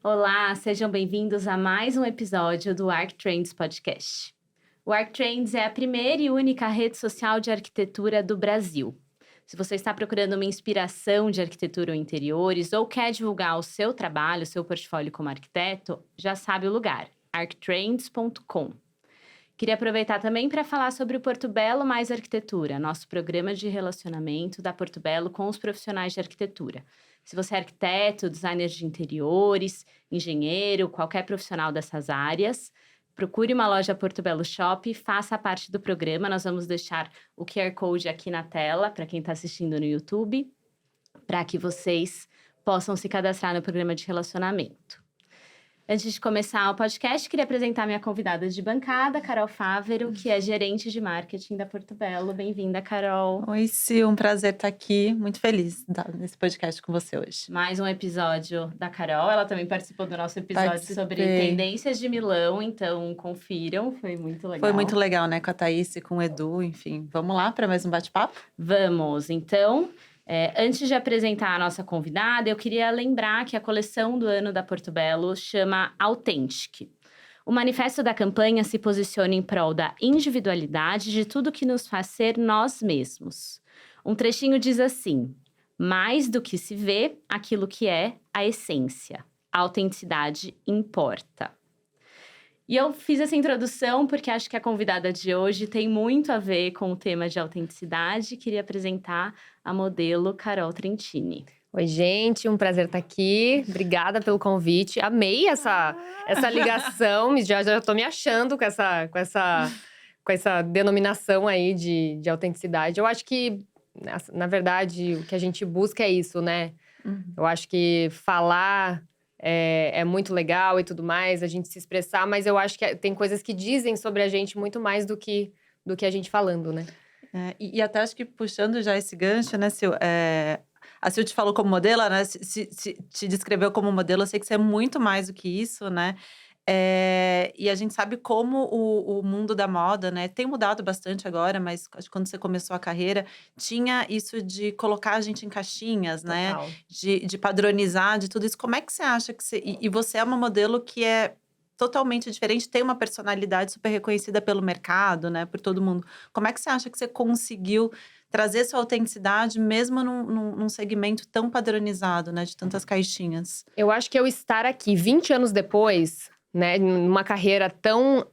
Olá, sejam bem-vindos a mais um episódio do ArcTrends Podcast. O ArcTrends é a primeira e única rede social de arquitetura do Brasil. Se você está procurando uma inspiração de arquitetura ou interiores ou quer divulgar o seu trabalho, o seu portfólio como arquiteto, já sabe o lugar, arctrends.com. Queria aproveitar também para falar sobre o Porto Belo Mais Arquitetura, nosso programa de relacionamento da Porto Belo com os profissionais de arquitetura. Se você é arquiteto, designer de interiores, engenheiro, qualquer profissional dessas áreas, procure uma loja Porto Belo Shop e faça parte do programa. Nós vamos deixar o QR Code aqui na tela para quem está assistindo no YouTube, para que vocês possam se cadastrar no programa de relacionamento. Antes de começar o podcast, queria apresentar minha convidada de bancada, Carol Fávero, que é gerente de marketing da Porto Belo. Bem-vinda, Carol. Oi, Sil, um prazer estar aqui. Muito feliz nesse podcast com você hoje. Mais um episódio da Carol. Ela também participou do nosso episódio sobre tendências de Milão, então confiram, foi muito legal. Foi muito legal, né, com a Thaís e com o Edu, enfim. Vamos lá para mais um bate-papo? Vamos, então... antes de apresentar a nossa convidada, eu queria lembrar que a coleção do ano da Porto Belo chama Authentic. O manifesto da campanha se posiciona em prol da individualidade de tudo que nos faz ser nós mesmos. Um trechinho diz assim: mais do que se vê, aquilo que é a essência. A autenticidade importa. E eu fiz essa introdução porque acho que a convidada de hoje tem muito a ver com o tema de autenticidade. Queria apresentar a modelo Carol Trentini. Oi, gente, um prazer estar aqui. Obrigada pelo convite. Amei essa ligação. Já tô me achando com essa denominação aí de autenticidade. Eu acho que, na verdade, o que a gente busca é isso, né? Eu acho que falar é muito legal e tudo mais, a gente se expressar, mas eu acho que tem coisas que dizem sobre a gente muito mais do que a gente falando, né? E até acho que puxando já esse gancho, né, Sil? A Sil te falou como modelo, né? Se te descreveu como modelo, eu sei que você é muito mais do que isso, né? E a gente sabe como o mundo da moda, né, tem mudado bastante agora, mas acho que quando você começou a carreira, tinha isso de colocar a gente em caixinhas, né? Total. De padronizar, de tudo isso. Como é que você acha que você… E você é uma modelo que é totalmente diferente, tem uma personalidade super reconhecida pelo mercado, né, por todo mundo. Como é que você acha que você conseguiu trazer sua autenticidade mesmo num segmento tão padronizado, né, de tantas caixinhas? Eu acho que eu estar aqui 20 anos depois, né, numa carreira tão,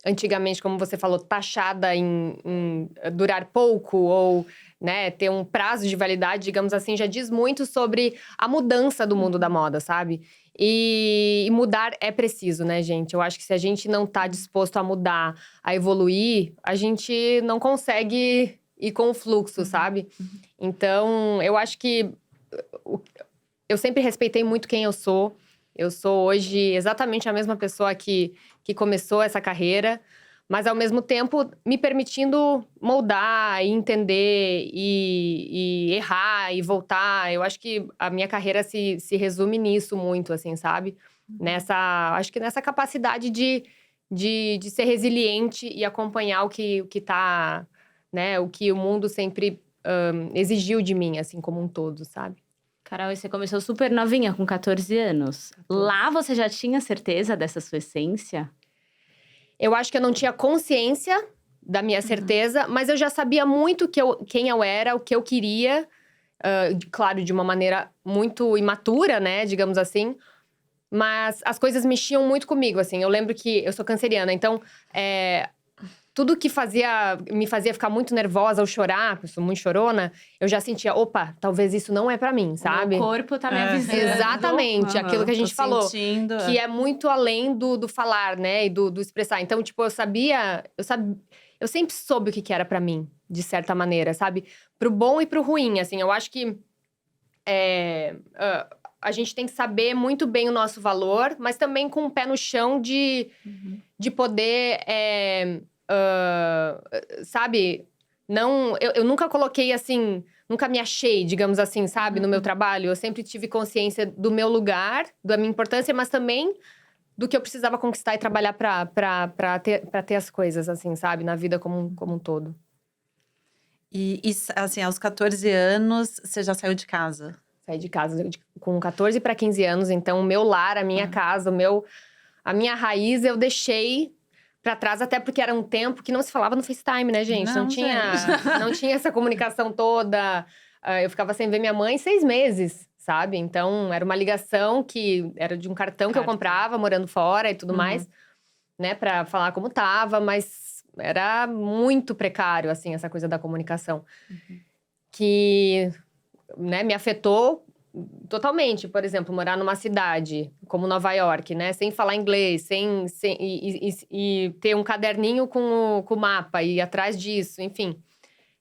antigamente, como você falou, taxada em durar pouco ou, né, ter um prazo de validade, digamos assim, já diz muito sobre a mudança do mundo da moda, sabe? E mudar é preciso, né, gente? Eu acho que se a gente não tá disposto a mudar, a evoluir, a gente não consegue ir com o fluxo, sabe? Então, eu acho que eu sempre respeitei muito quem eu sou. Eu sou hoje exatamente a mesma pessoa que começou essa carreira, mas ao mesmo tempo me permitindo moldar e entender e errar e voltar. Eu acho que a minha carreira se resume nisso muito, assim, sabe? Acho que nessa capacidade de ser resiliente e acompanhar o que tá, né? O que o mundo sempre exigiu de mim, assim, como um todo, sabe? Carol, você começou super novinha, com 14 anos. Lá você já tinha certeza dessa sua essência? Eu acho que eu não tinha consciência da minha certeza, mas eu já sabia muito quem eu era, o que eu queria. Claro, de uma maneira muito imatura, né, digamos assim. Mas as coisas mexiam muito comigo, assim. Eu lembro que eu sou canceriana, então… tudo que me fazia ficar muito nervosa ou chorar, porque eu sou muito chorona, eu já sentia, opa, talvez isso não é pra mim, sabe? O corpo tá me avisando. Exatamente, aquilo que a gente falou. Sentindo. Que é muito além do falar, né, e do expressar. Então, tipo, eu sempre soube o que era pra mim, de certa maneira, sabe? Pro bom e pro ruim, assim. Eu acho que a gente tem que saber muito bem o nosso valor, mas também com o pé no chão de poder… sabe? Não, eu nunca coloquei assim, nunca me achei, digamos assim, sabe? No meu trabalho. Eu sempre tive consciência do meu lugar, da minha importância, mas também do que eu precisava conquistar e trabalhar pra ter as coisas, assim, sabe? Na vida como um todo. E, assim, aos 14 anos, você já saiu de casa? saí de casa com 14 para 15 anos. Então, o meu lar, a minha casa, a minha raiz, eu deixei pra trás. Até porque era um tempo que não se falava no FaceTime, né, gente? Não tinha essa comunicação toda. Eu ficava sem ver minha mãe 6 meses, sabe? Então, era uma ligação que era de um cartão que eu comprava, morando fora e tudo mais. Né, pra falar como tava. Mas era muito precário, assim, essa coisa da comunicação. Que, né, me afetou totalmente. Por exemplo, morar numa cidade como Nova York, né? Sem falar inglês, e ter um caderninho com o mapa e ir atrás disso, enfim.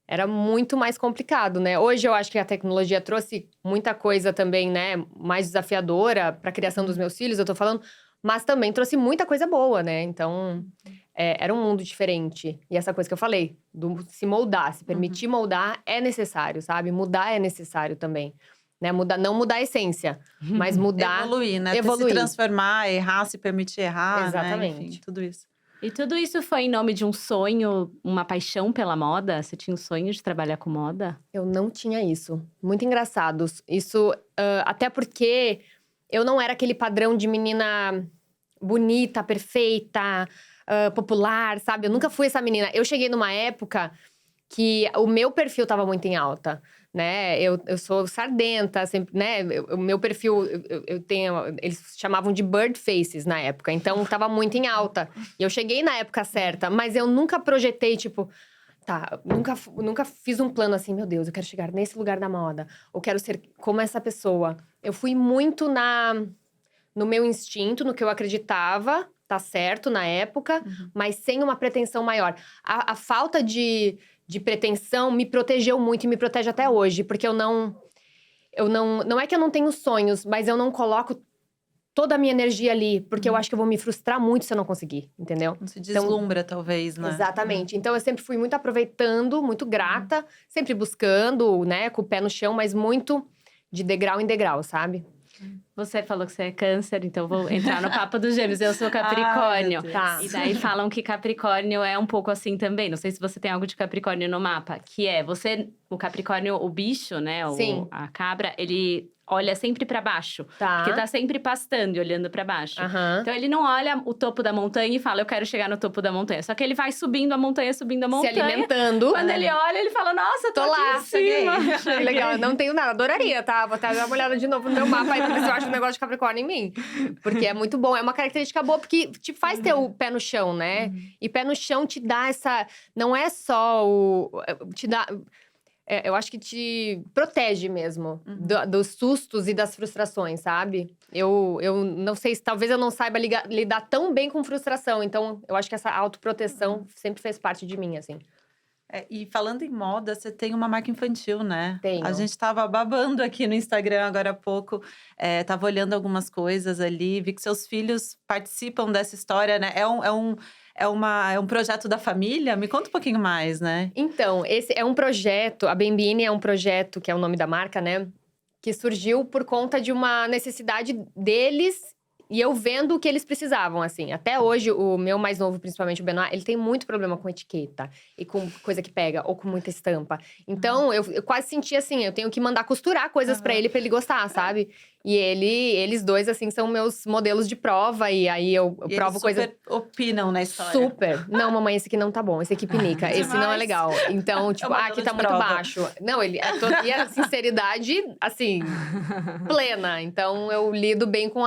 Era muito mais complicado, né? Hoje eu acho que a tecnologia trouxe muita coisa também, né? Mais desafiadora para a criação dos meus filhos, eu tô falando. Mas também trouxe muita coisa boa, né? Então, era um mundo diferente. E essa coisa que eu falei, do se moldar, se permitir moldar é necessário, sabe? Mudar é necessário também. Né? Não mudar a essência, mas mudar… Evoluir, né? Evoluir. Se transformar, errar, se permitir errar, Exatamente. né? Enfim, tudo isso. E tudo isso foi em nome de um sonho, uma paixão pela moda? Você tinha um sonho de trabalhar com moda? Eu não tinha isso. Muito engraçado. Isso, até porque eu não era aquele padrão de menina bonita, perfeita, popular, sabe? Eu nunca fui essa menina. Eu cheguei numa época que o meu perfil tava muito em alta, né? Eu sou sardenta, sempre, né? O meu perfil, eu tenho… Eles chamavam de bird faces na época. Então, tava muito em alta. E eu cheguei na época certa. Mas eu nunca projetei, tipo… Tá, nunca fiz um plano assim, meu Deus, eu quero chegar nesse lugar da moda. Ou quero ser como essa pessoa. Eu fui muito no meu instinto, no que eu acreditava, tá certo, na época. Mas sem uma pretensão maior. A falta de pretensão me protegeu muito e me protege até hoje. Porque não é que eu não tenho sonhos, mas eu não coloco toda a minha energia ali. Porque eu acho que eu vou me frustrar muito se eu não conseguir, entendeu? Não se deslumbra, talvez, né? Exatamente. Então, eu sempre fui muito aproveitando, muito grata. Sempre buscando, né, com o pé no chão. Mas muito de degrau em degrau, sabe? Você falou que você é câncer, então vou entrar no papo dos gêmeos. Eu sou capricórnio. Tá. E daí falam que capricórnio é um pouco assim também. Não sei se você tem algo de capricórnio no mapa. Que é, o capricórnio, o bicho, né? Sim. A cabra, ele olha sempre pra baixo. Tá. Porque tá sempre pastando e olhando pra baixo. Aham. Então, ele não olha o topo da montanha e fala, eu quero chegar no topo da montanha. Só que ele vai subindo a montanha, subindo a montanha. Se alimentando. Quando ele olha, ele fala, nossa, tô lá, aqui em cima. Que legal, eu não tenho nada. Adoraria, tá? Vou até dar uma olhada de novo no meu mapa aí pra ver se eu acho um negócio de Capricórnio em mim. Porque é muito bom. É uma característica boa, porque te faz ter o pé no chão, né? E pé no chão te dá essa… Não é só te dá… eu acho que te protege mesmo dos sustos e das frustrações, sabe? Eu não sei, talvez eu não saiba lidar tão bem com frustração. Então, eu acho que essa autoproteção sempre fez parte de mim, assim. E falando em moda, você tem uma marca infantil, né? Tenho. A gente tava babando aqui no Instagram agora há pouco. Tava olhando algumas coisas ali, vi que seus filhos participam dessa história, né? É um projeto da família? Me conta um pouquinho mais, né? Então, esse é um projeto… A Bembini é um projeto, que é o nome da marca, né? Que surgiu por conta de uma necessidade deles… E eu vendo o que eles precisavam, assim. Até hoje, o meu mais novo, principalmente o Benoit, ele tem muito problema com etiqueta. E com coisa que pega, ou com muita estampa. Então, eu quase senti assim, eu tenho que mandar costurar coisas pra ele gostar, sabe? E eles dois, assim, são meus modelos de prova. E aí, eu provo coisas… Eles super opinam na história. Super! Não, mamãe, esse aqui não tá bom. Esse aqui pinica. Esse não é legal. Então, tipo, aqui tá muito baixo. Não, e a sinceridade, assim, plena. Então, eu lido bem com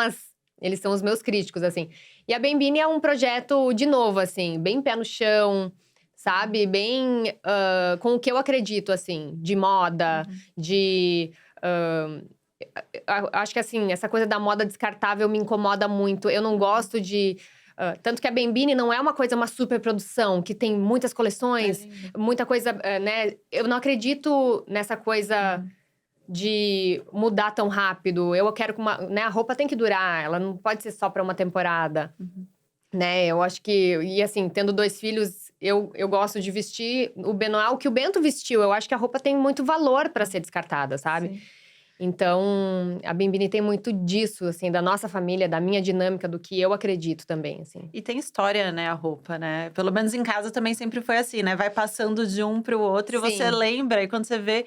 Eles são os meus críticos, assim. E a Bembini é um projeto, de novo, assim, bem pé no chão, sabe? Bem com o que eu acredito, assim, de moda, acho que, assim, essa coisa da moda descartável me incomoda muito. Eu não gosto de… tanto que a Bembini não é uma super produção, que tem muitas coleções, muita coisa, né? Eu não acredito nessa coisa… de mudar tão rápido. Eu quero que né, a roupa tem que durar, ela não pode ser só pra uma temporada. Né, eu acho que… E assim, tendo 2 filhos, eu gosto de vestir o Benoit, o que o Bento vestiu. Eu acho que a roupa tem muito valor pra ser descartada, sabe? Sim. Então, a Bimbini tem muito disso, assim, da nossa família, da minha dinâmica, do que eu acredito também, assim. E tem história, né, a roupa, né? Pelo menos em casa também sempre foi assim, né? Vai passando de um pro outro e você Sim. lembra. E quando você vê…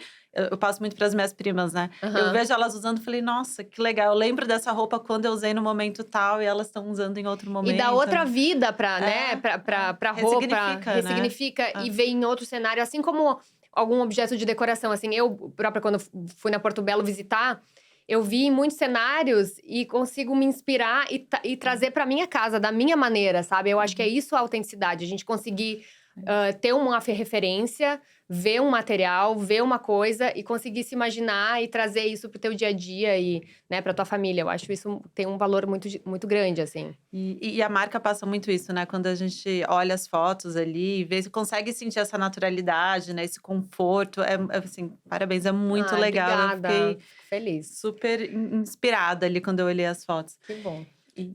Eu passo muito pras minhas primas, né? Eu Aham. vejo elas usando e falei, nossa, que legal. Eu lembro dessa roupa quando eu usei no momento tal e elas estão usando em outro momento. E dá outra vida pra, né, É, pra roupa. ressignifica, né? Ressignifica e É. vê em outro cenário. Assim como algum objeto de decoração, assim. Eu própria, quando fui na Porto Belo visitar… Eu vi em muitos cenários e consigo me inspirar e trazer pra minha casa, da minha maneira, sabe? Eu acho que é isso a autenticidade. A gente conseguir ter uma referência, ver um material, ver uma coisa e conseguir se imaginar e trazer isso pro teu dia a dia e, né, pra tua família. Eu acho isso tem um valor muito, muito grande, assim. E a marca passa muito isso, né? Quando a gente olha as fotos ali, vê, você consegue sentir essa naturalidade, né? Esse conforto. Assim, parabéns, é muito Ai, legal. obrigada. Eu fiquei Fico feliz. super inspirada ali quando eu olhei as fotos. Que bom.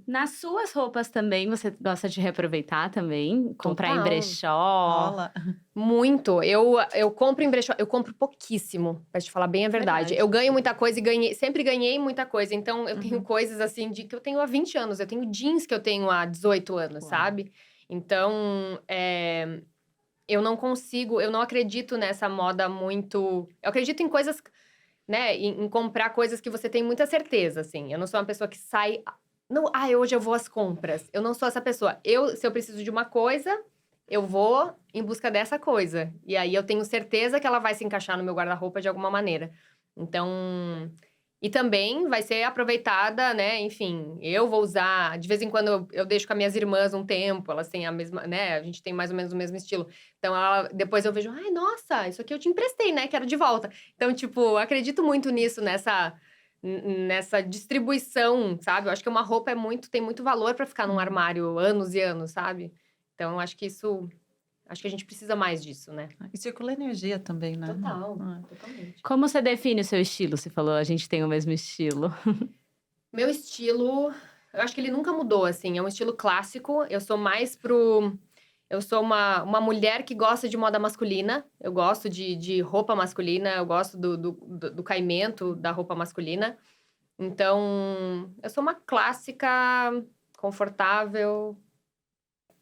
Nas suas roupas também, você gosta de reaproveitar também? Comprar em Total. brechó? Rola. Muito. Eu compro em brechó, eu compro pouquíssimo, pra te falar bem a verdade. Verdade. Eu ganho muita coisa e sempre ganhei muita coisa. Então, eu tenho coisas assim que eu tenho há 20 anos. Eu tenho jeans que eu tenho há 18 anos, Uau. sabe? Então, eu não consigo, eu não acredito nessa moda muito. Eu acredito em coisas, né? Em comprar coisas que você tem muita certeza, assim. Eu não sou uma pessoa que sai. Não, hoje eu vou às compras. Eu não sou essa pessoa. Se eu preciso de uma coisa, eu vou em busca dessa coisa. E aí eu tenho certeza que ela vai se encaixar no meu guarda-roupa de alguma maneira. Então. E também vai ser aproveitada, né? Enfim, eu vou usar. De vez em quando eu deixo com as minhas irmãs um tempo, elas têm a mesma, né? A gente tem mais ou menos o mesmo estilo. Então, depois eu vejo, ai, nossa, isso aqui eu te emprestei, né? Quero de volta. Então, tipo, acredito muito nisso, nessa distribuição, sabe? Eu acho que uma roupa tem muito valor pra ficar num armário anos e anos, sabe? Então, eu acho que acho que a gente precisa mais disso, né? E circula energia também, né? Totalmente. Como você define o seu estilo? Você falou, a gente tem o mesmo estilo. Meu estilo, eu acho que ele nunca mudou, assim. É um estilo clássico. Eu sou mais Eu sou uma mulher que gosta de moda masculina. Eu gosto de roupa masculina. Eu gosto do caimento da roupa masculina. Então, eu sou uma clássica, confortável,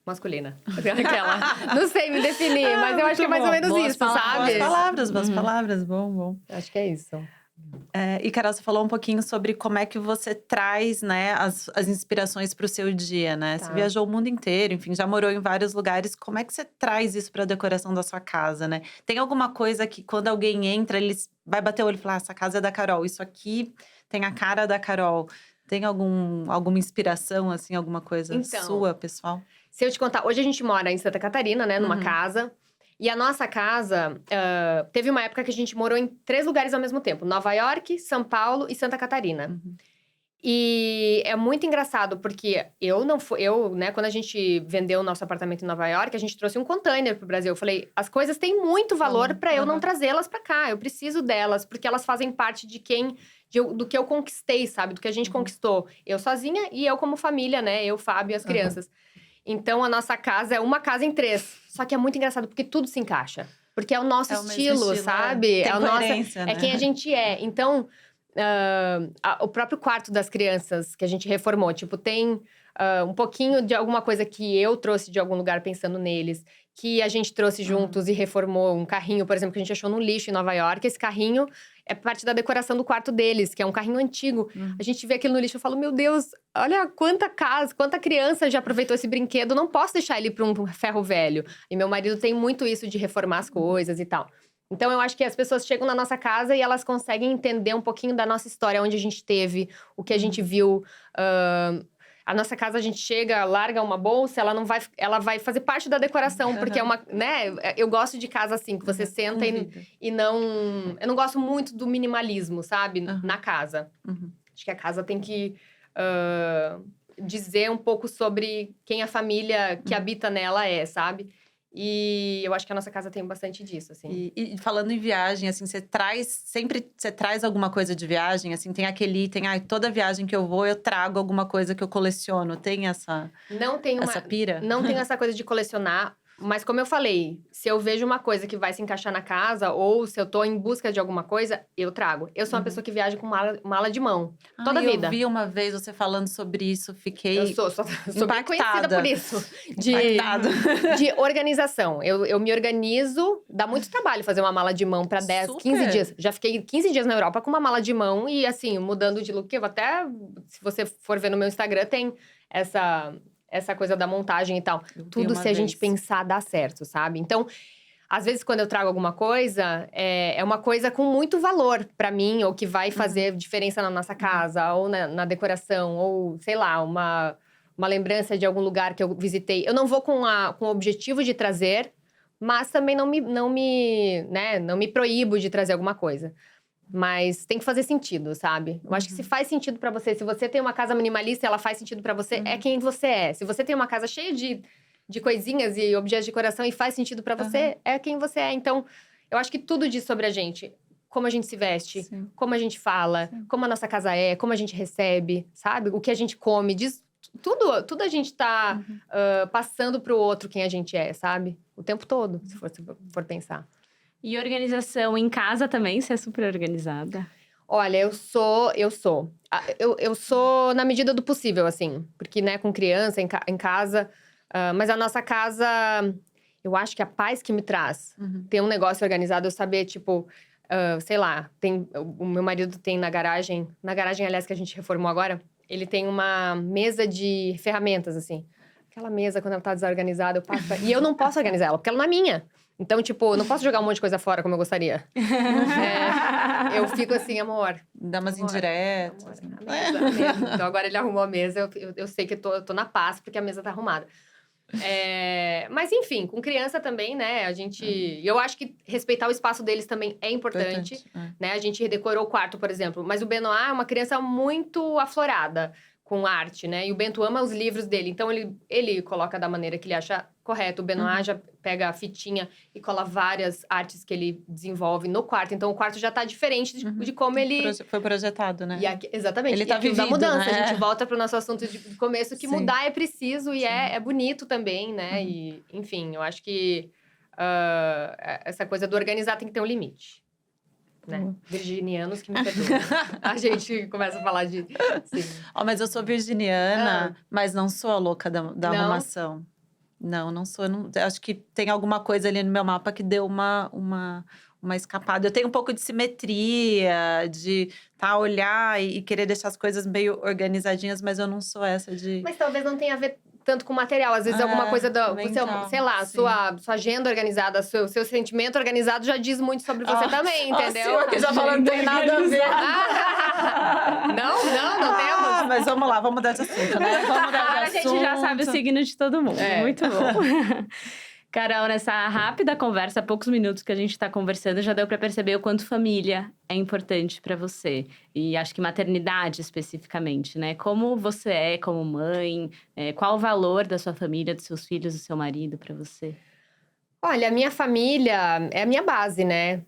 masculina. Aquela. Não sei me definir, mas eu acho que é mais ou menos Boas isso, palavras. sabe? Boas palavras, bom. Acho que é isso. E Carol, você falou um pouquinho sobre como é que você traz, né, as inspirações para o seu dia, né? Tá. Você viajou o mundo inteiro, enfim, já morou em vários lugares. Como é que você traz isso para a decoração da sua casa, né? Tem alguma coisa que quando alguém entra, ele vai bater o olho e falar: essa casa é da Carol, isso aqui tem a cara da Carol. Tem alguma inspiração, assim, alguma coisa Então, sua, pessoal? Se eu te contar, hoje a gente mora em Santa Catarina, né, numa casa. E a nossa casa, teve uma época que a gente morou em 3 lugares ao mesmo tempo: Nova York, São Paulo e Santa Catarina. E é muito engraçado, porque né, quando a gente vendeu o nosso apartamento em Nova York, a gente trouxe um container pro Brasil. Eu falei, as coisas têm muito valor pra eu não trazê-las pra cá. Eu preciso delas, porque elas fazem parte do que eu conquistei, sabe? Do que a gente conquistou. Eu sozinha e eu como família, né? Eu, Fábio e as crianças. Então, a nossa casa é uma casa em 3. Só que é muito engraçado, porque tudo se encaixa. Porque é o nosso estilo, sabe? Tem é coerência, né? É quem a gente é. Então, o próprio quarto das crianças que a gente reformou. Tipo, tem um pouquinho de alguma coisa que eu trouxe de algum lugar pensando neles. Que a gente trouxe juntos e reformou. Um carrinho, por exemplo, que a gente achou no lixo em Nova York. Esse carrinho é parte da decoração do quarto deles, que é um carrinho antigo. A gente vê aquilo no lixo e fala, meu Deus, olha quanta criança já aproveitou esse brinquedo. Não posso deixar ele para um ferro velho. E meu marido tem muito isso de reformar as coisas e tal. Então, eu acho que as pessoas chegam na nossa casa e elas conseguem entender um pouquinho da nossa história, onde a gente teve, o que a gente viu. A nossa casa, a gente chega, larga uma bolsa, ela vai fazer parte da decoração, porque é uma, né? Eu gosto de casa assim, que você senta e não… Eu não gosto muito do minimalismo, sabe? Na casa. Acho que a casa tem que dizer um pouco sobre quem a família que habita nela é, sabe? E eu acho que a nossa casa tem bastante disso, assim. E falando em viagem, assim, você traz alguma coisa de viagem? Assim, tem aquele item, toda viagem que eu vou, eu trago alguma coisa que eu coleciono. Tem essa pira? Não tenho essa coisa de colecionar. Mas como eu falei, se eu vejo uma coisa que vai se encaixar na casa, ou se eu tô em busca de alguma coisa, eu trago. Eu sou uma pessoa que viaja com mala de mão. Toda a vida. Eu vi uma vez você falando sobre isso, fiquei Eu sou bem conhecida impactada. por isso. Impactada. De organização. Eu me organizo, dá muito trabalho fazer uma mala de mão pra 10, Super. 15 dias. Já fiquei 15 dias na Europa com uma mala de mão e, assim, mudando de look. Eu até, se você for ver no meu Instagram, tem essa coisa da montagem e tal. Eu vi Tudo uma se a gente vez. pensar dá certo, sabe? Então, às vezes, quando eu trago alguma coisa, é uma coisa com muito valor pra mim, ou que vai fazer diferença na nossa casa, ou na decoração, ou, sei lá, uma lembrança de algum lugar que eu visitei. Eu não vou com o objetivo de trazer, mas também não me proíbo de trazer alguma coisa. Mas tem que fazer sentido, sabe? Eu acho que se faz sentido pra você, se você tem uma casa minimalista e ela faz sentido pra você, é quem você é. Se você tem uma casa cheia de coisinhas e objetos de decoração e faz sentido pra você, é quem você é. Então, eu acho que tudo diz sobre a gente. Como a gente se veste, Sim. como a gente fala, como a nossa casa é, como a gente recebe, sabe? O que a gente come, diz… Tudo a gente tá passando pro outro quem a gente é, sabe? O tempo todo, se for pensar. E organização em casa também, você é super organizada? Olha, eu sou. Eu sou na medida do possível, assim. Porque, né, com criança, em casa… mas a nossa casa, eu acho que a paz que me traz. Ter um negócio organizado, eu saber, tipo… sei lá, o meu marido tem na garagem… Na garagem, aliás, que a gente reformou agora… Ele tem uma mesa de ferramentas, assim. Aquela mesa, quando ela tá desorganizada, eu passo… E eu não posso organizar ela, porque ela não é minha. Então, tipo, eu não posso jogar um monte de coisa fora como eu gostaria. Eu fico assim, amor… Dá umas Amor, indiretas. amor, a mesa. Então, agora ele arrumou a mesa, eu sei que eu tô na paz, porque a mesa tá arrumada. Mas, enfim, com criança também, né? A gente… Eu acho que respeitar o espaço deles também é importante. Né? A gente redecorou o quarto, por exemplo. Mas o Benoit é uma criança muito aflorada com arte, né? E o Bento ama os livros dele. Então, ele coloca da maneira que ele acha correto. O Benoit já pega a fitinha e cola várias artes que ele desenvolve no quarto. Então, o quarto já tá diferente de como ele… Foi projetado, né? Exatamente. Ele tá aquilo vivido, da mudança. né? A gente volta pro nosso assunto de começo, que Sim. mudar é preciso e é bonito também, né? E, enfim, eu acho que essa coisa do organizar tem que ter um limite. Né? Virginianos que me perdoam. A gente começa a falar de… Sim. Mas eu sou virginiana, mas não sou a louca da Não? arrumação. Não sou. Acho que tem alguma coisa ali no meu mapa que deu uma escapada. Eu tenho um pouco de simetria, de olhar e querer deixar as coisas meio organizadinhas, mas eu não sou essa de… Mas talvez não tenha a ver tanto com material. Às vezes alguma coisa sei lá, sua agenda organizada, seu sentimento organizado já diz muito sobre você também, entendeu? Que já falando, não tem nada a ver. Não temos. Mas vamos lá, vamos mudar de assunto, né? Vamos mudar de Agora a gente já sabe o signo de todo mundo. Muito bom. Carol, nessa rápida conversa, poucos minutos que a gente tá conversando, já deu pra perceber o quanto família é importante pra você. E acho que maternidade, especificamente, né? Como você é como mãe, qual o valor da sua família, dos seus filhos, do seu marido pra você? Olha, a minha família é a minha base, né?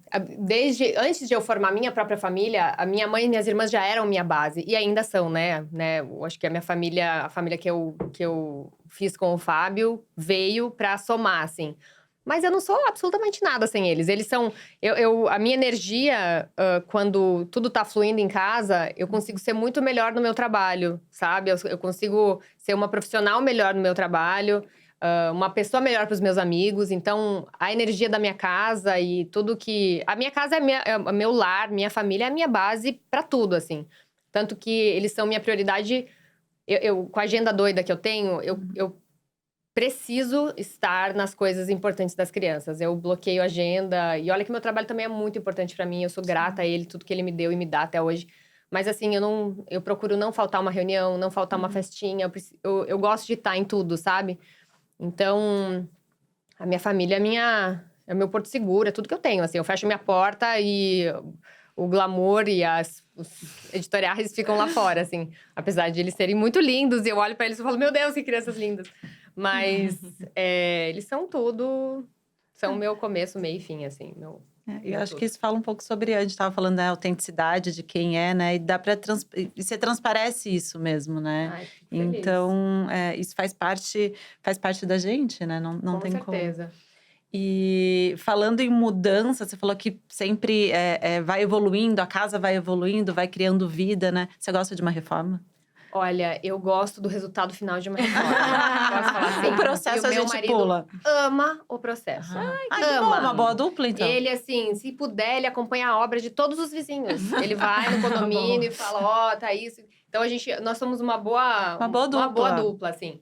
Antes de eu formar minha própria família, a minha mãe e minhas irmãs já eram minha base. E ainda são, né? Eu acho que a minha família, a família que eu fiz com o Fábio, veio pra somar, assim. Mas eu não sou absolutamente nada sem eles. Eles são… a minha energia, quando tudo tá fluindo em casa, eu consigo ser muito melhor no meu trabalho, sabe? Eu consigo ser uma profissional melhor no meu trabalho. Uma pessoa melhor para os meus amigos. Então, a energia da minha casa e tudo que… A minha casa é meu lar, minha família é a minha base para tudo, assim. Tanto que eles são minha prioridade. Com a agenda doida que eu tenho, eu preciso estar nas coisas importantes das crianças. Eu bloqueio a agenda. E olha que meu trabalho também é muito importante para mim. Eu sou grata a ele, tudo que ele me deu e me dá até hoje. Mas assim, eu procuro não faltar uma reunião, não faltar uma festinha. Eu gosto de estar em tudo, sabe? Então, a minha família é o meu porto seguro, é tudo que eu tenho. Assim, eu fecho minha porta e o glamour e os editoriais ficam lá fora, assim. Apesar de eles serem muito lindos, e eu olho pra eles e falo, meu Deus, que crianças lindas. Mas eles são tudo… São meu começo, meio e fim, assim. Eu acho que isso fala um pouco sobre, a gente estava falando da autenticidade de quem é, né? E dá para e você transparece isso mesmo, né? Ai, fico feliz. Então, isso faz parte da gente, né? Não Com tem como. certeza. E falando em mudança, você falou que sempre vai evoluindo, a casa vai evoluindo, vai criando vida, né? Você gosta de uma reforma? Olha, eu gosto do resultado final de uma reforma. Posso falar assim? O processo E o a meu gente marido pula. ama o processo. Que bom, uma boa dupla, então. Ele, assim, se puder, ele acompanha a obra de todos os vizinhos. Ele vai no condomínio e fala, ó, tá isso. Então, nós somos uma boa dupla, assim.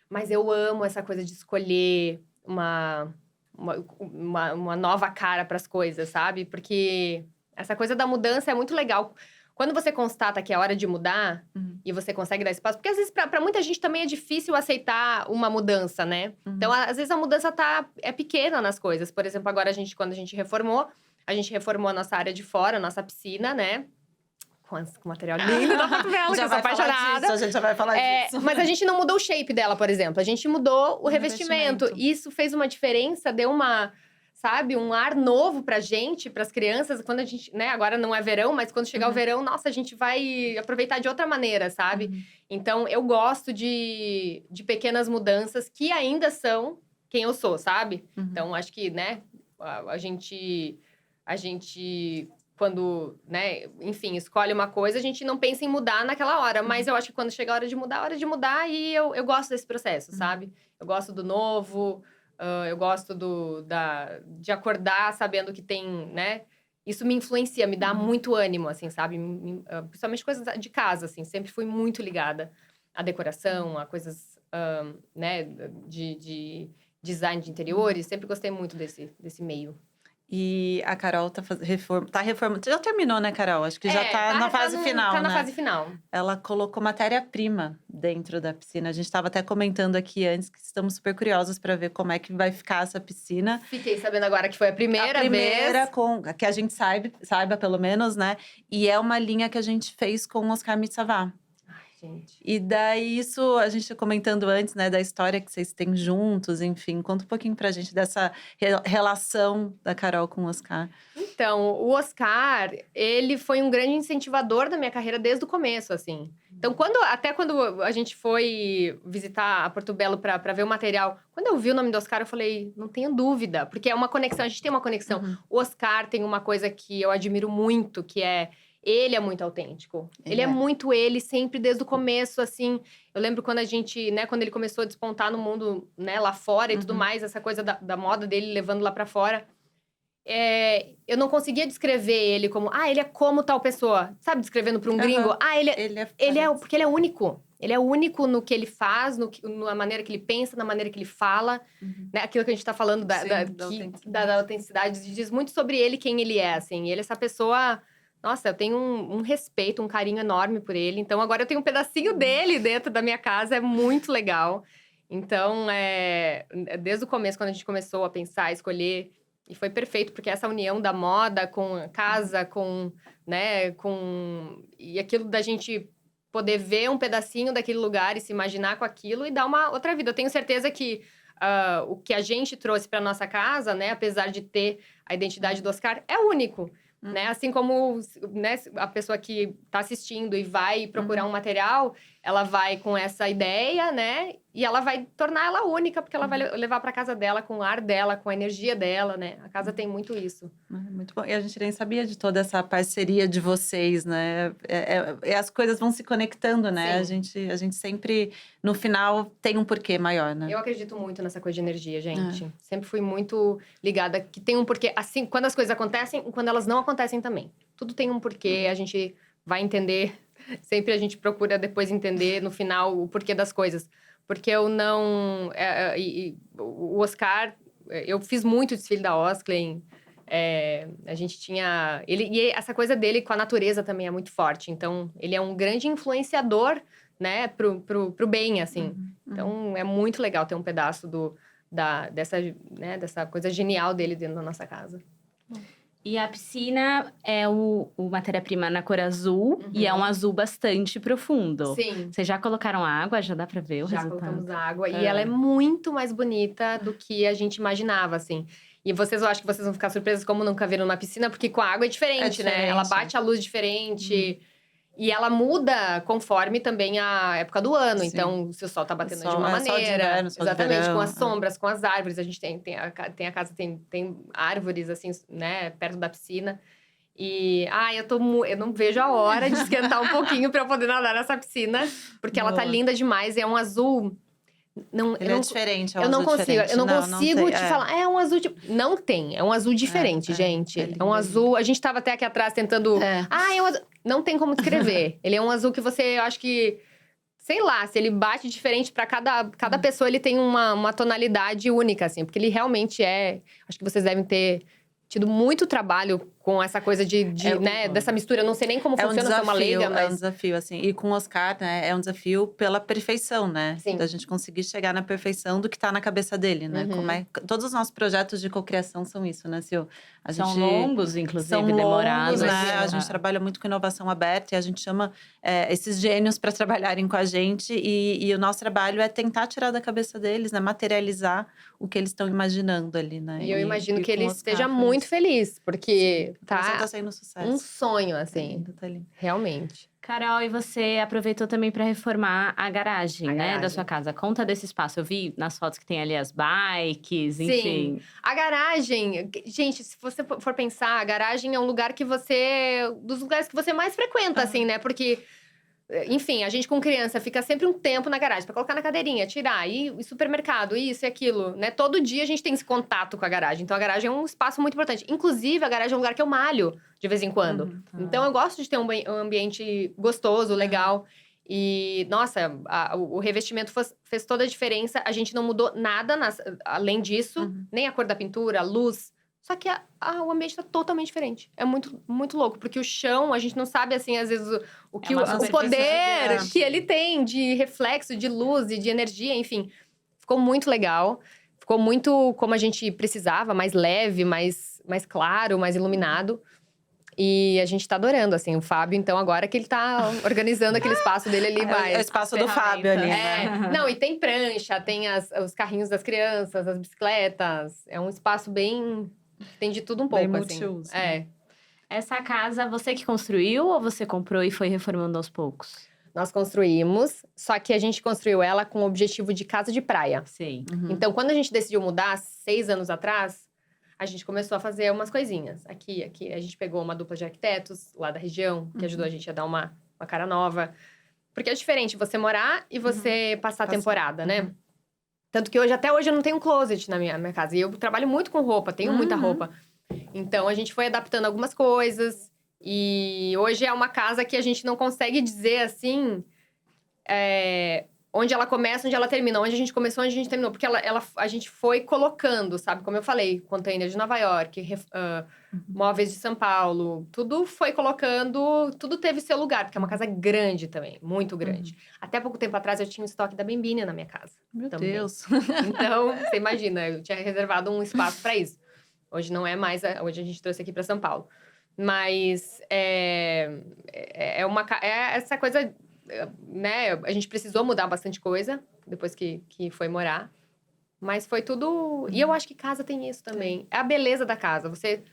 Mas eu amo essa coisa de escolher uma nova cara para as coisas, sabe? Porque essa coisa da mudança é muito legal. Quando você constata que é hora de mudar e você consegue dar espaço, porque às vezes para muita gente também é difícil aceitar uma mudança, né? Então, às vezes a mudança é pequena nas coisas. Por exemplo, agora quando a gente reformou a nossa área de fora, a nossa piscina, né? Com material lindo da Portobello, que eu sou apaixonada. A gente já vai falar disso. Mas a gente não mudou o shape dela, por exemplo. A gente mudou o revestimento. E isso fez uma diferença, deu um ar novo pra gente, pras crianças. Quando a gente, né, agora não é verão, mas quando chegar o verão, nossa, a gente vai aproveitar de outra maneira, sabe? Então, eu gosto de pequenas mudanças que ainda são quem eu sou, sabe? Então, acho que, né, a gente quando, né, enfim, escolhe uma coisa, a gente não pensa em mudar naquela hora. Mas eu acho que quando chega a hora de mudar, e eu gosto desse processo, sabe? Eu gosto do novo, eu gosto de acordar sabendo que tem, né? Isso me influencia, me dá muito ânimo, assim, sabe? Principalmente coisas de casa, assim. Sempre fui muito ligada à decoração, a coisas, né, de design de interiores. Sempre gostei muito desse meio. E a Carol tá reformando. Já terminou, né, Carol? Acho que já tá na fase final, tá na né? fase final. Ela colocou matéria-prima dentro da piscina. A gente estava até comentando aqui antes que estamos super curiosos para ver como é que vai ficar essa piscina. Fiquei sabendo agora que foi a primeira vez. Que a gente saiba pelo menos, né? E é uma linha que a gente fez com o Oscar Mitsavá. Gente. E daí, isso, a gente comentando antes, né, da história que vocês têm juntos, enfim. Conta um pouquinho pra gente dessa relação da Carol com o Oscar. Então, o Oscar, ele foi um grande incentivador da minha carreira desde o começo, assim. Então, até quando a gente foi visitar a Portobello pra ver o material, quando eu vi o nome do Oscar, eu falei, não tenho dúvida. Porque é uma conexão, a gente tem uma conexão. O Oscar tem uma coisa que eu admiro muito, que é… Ele é muito autêntico. Ele é muito ele, sempre desde o começo, assim. Eu lembro quando quando ele começou a despontar no mundo, né, lá fora e tudo mais, essa coisa da moda dele levando lá pra fora. Eu não conseguia descrever ele como, ele é como tal pessoa. Sabe, descrevendo pra um gringo? Porque ele é único. Ele é único no que ele faz, na maneira que ele pensa, na maneira que ele fala. Né? Aquilo que a gente tá falando da autenticidade diz muito sobre ele, quem ele é, assim. Ele é essa pessoa… Nossa, eu tenho um respeito, um carinho enorme por ele. Então, agora eu tenho um pedacinho dele dentro da minha casa. É muito legal. Então, desde o começo, quando a gente começou a pensar, a escolher… E foi perfeito, porque essa união da moda com a casa, né, e aquilo da gente poder ver um pedacinho daquele lugar e se imaginar com aquilo e dar uma outra vida. Eu tenho certeza que o que a gente trouxe para nossa casa, né, apesar de ter a identidade do Oscar, é único. Né? Assim como, né, a pessoa que está assistindo e vai procurar um material, ela vai com essa ideia, né? E ela vai tornar ela única, porque ela vai levar para casa dela com o ar dela, com a energia dela, né? A casa tem muito isso. Muito bom. E a gente nem sabia de toda essa parceria de vocês, né? As coisas vão se conectando, né? A gente sempre, no final, tem um porquê maior, né? Eu acredito muito nessa coisa de energia, gente. Sempre fui muito ligada que tem um porquê. Assim, quando as coisas acontecem e quando elas não acontecem também. Tudo tem um porquê, a gente vai entender. Sempre a gente procura depois entender, no final, o porquê das coisas. Porque eu não… o Oscar… Eu fiz muito desfile da Osklen. A gente tinha… E essa coisa dele com a natureza também é muito forte. Então, ele é um grande influenciador, né? Pro bem, assim. Então, é muito legal ter um pedaço dessa coisa genial dele dentro da nossa casa. E a piscina é o matéria-prima na cor azul. E é um azul bastante profundo. Sim. Vocês já colocaram água? Já dá pra ver o resultado? Já colocamos água. E ela é muito mais bonita do que a gente imaginava, assim. E eu acho que vocês vão ficar surpresos como nunca viram numa piscina, porque com a água é diferente, né? Ela bate a luz diferente. E ela muda conforme também a época do ano. Sim. Então, se o sol tá batendo Sol, de uma sol de maneira. inverno, sol de Exatamente, verão, com as sombras, com as árvores. A gente tem a casa, tem árvores, assim, né, perto da piscina. E, eu não vejo a hora de esquentar um pouquinho pra eu poder nadar nessa piscina. Porque ela tá Boa. linda demais, é um azul… Não, Ele é diferente, é um eu não azul consigo, diferente. eu não consigo tem, te falar. É um azul não tem, é um azul diferente, é gente. lindo, É um é azul. A gente tava até aqui atrás tentando. É um azul. Não tem como descrever. Ele é um azul que você, eu acho que, sei lá, se ele bate diferente pra cada pessoa, ele tem uma tonalidade única, assim, porque ele realmente é. Acho que vocês devem ter tido muito trabalho com essa coisa dessa mistura. Eu não sei nem como funciona, se é uma leiga, mas… É um desafio, assim. E com o Oscar, né, é um desafio pela perfeição, né? Sim. Da gente conseguir chegar na perfeição do que tá na cabeça dele, né? Todos os nossos projetos de cocriação são isso, né, Sil? São longos, inclusive, são demorados. longos, né? A gente trabalha muito com inovação aberta e a gente chama esses gênios para trabalharem com a gente. E o nosso trabalho é tentar tirar da cabeça deles, né? Materializar o que eles estão imaginando ali, né? E eu imagino que ele com o Oscar esteja foi muito isso. feliz, porque Tá sendo um sucesso. um sonho, assim. Ainda tá lindo. Realmente. Carol, e você aproveitou também para reformar a garagem, né, da sua casa. Conta desse espaço. Eu vi nas fotos que tem ali as bikes, enfim. Sim. A garagem… Gente, se você for pensar, a garagem é um lugar que você… Dos lugares que você mais frequenta, assim, né? Porque… Enfim, a gente com criança fica sempre um tempo na garagem pra colocar na cadeirinha, tirar, e supermercado, isso e aquilo, né? Todo dia a gente tem esse contato com a garagem. Então a garagem é um espaço muito importante. Inclusive, a garagem é um lugar que eu malho de vez em quando. Então eu gosto de ter um ambiente gostoso, legal. E, nossa, o revestimento fez toda a diferença. A gente não mudou nada além disso, nem a cor da pintura, a luz. Só que o ambiente tá totalmente diferente. É muito, muito louco. Porque o chão, a gente não sabe, assim, às vezes, o poder que ele tem de reflexo, de luz e de energia, enfim. Ficou muito legal. Ficou muito como a gente precisava, mais leve, mais claro, mais iluminado. E a gente tá adorando, assim, o Fábio, então, agora que ele tá organizando aquele espaço dele ali, vai. É o espaço do Fábio ali, né? Não, e tem prancha, tem os carrinhos das crianças, as bicicletas. É um espaço bem… Tem de tudo um pouco, Bem assim. multiuso. Essa casa, você que construiu ou você comprou e foi reformando aos poucos? Nós construímos, só que a gente construiu ela com o objetivo de casa de praia. Sim. Então, quando a gente decidiu mudar, 6 anos atrás, a gente começou a fazer umas coisinhas. Aqui, a gente pegou uma dupla de arquitetos lá da região, que ajudou a gente a dar uma cara nova. Porque é diferente você morar e você passar a temporada, né? Tanto que até hoje eu não tenho um closet na minha casa. E eu trabalho muito com roupa, tenho muita roupa. Então, a gente foi adaptando algumas coisas. E hoje é uma casa que a gente não consegue dizer, assim… onde ela começa, onde ela termina. Onde a gente começou, onde a gente terminou. Porque a gente foi colocando, sabe? Como eu falei, container de Nova York, móveis de São Paulo. Tudo foi colocando, tudo teve seu lugar. Porque é uma casa grande também, muito grande. Até pouco tempo atrás, eu tinha um estoque da Bembini na minha casa. Meu também. Deus! Então, você imagina, eu tinha reservado um espaço para isso. Hoje não é mais, hoje a gente trouxe aqui para São Paulo. Mas é essa coisa… né, a gente precisou mudar bastante coisa depois que foi morar. Mas foi tudo… E eu acho que casa tem isso também. É a beleza da casa. Você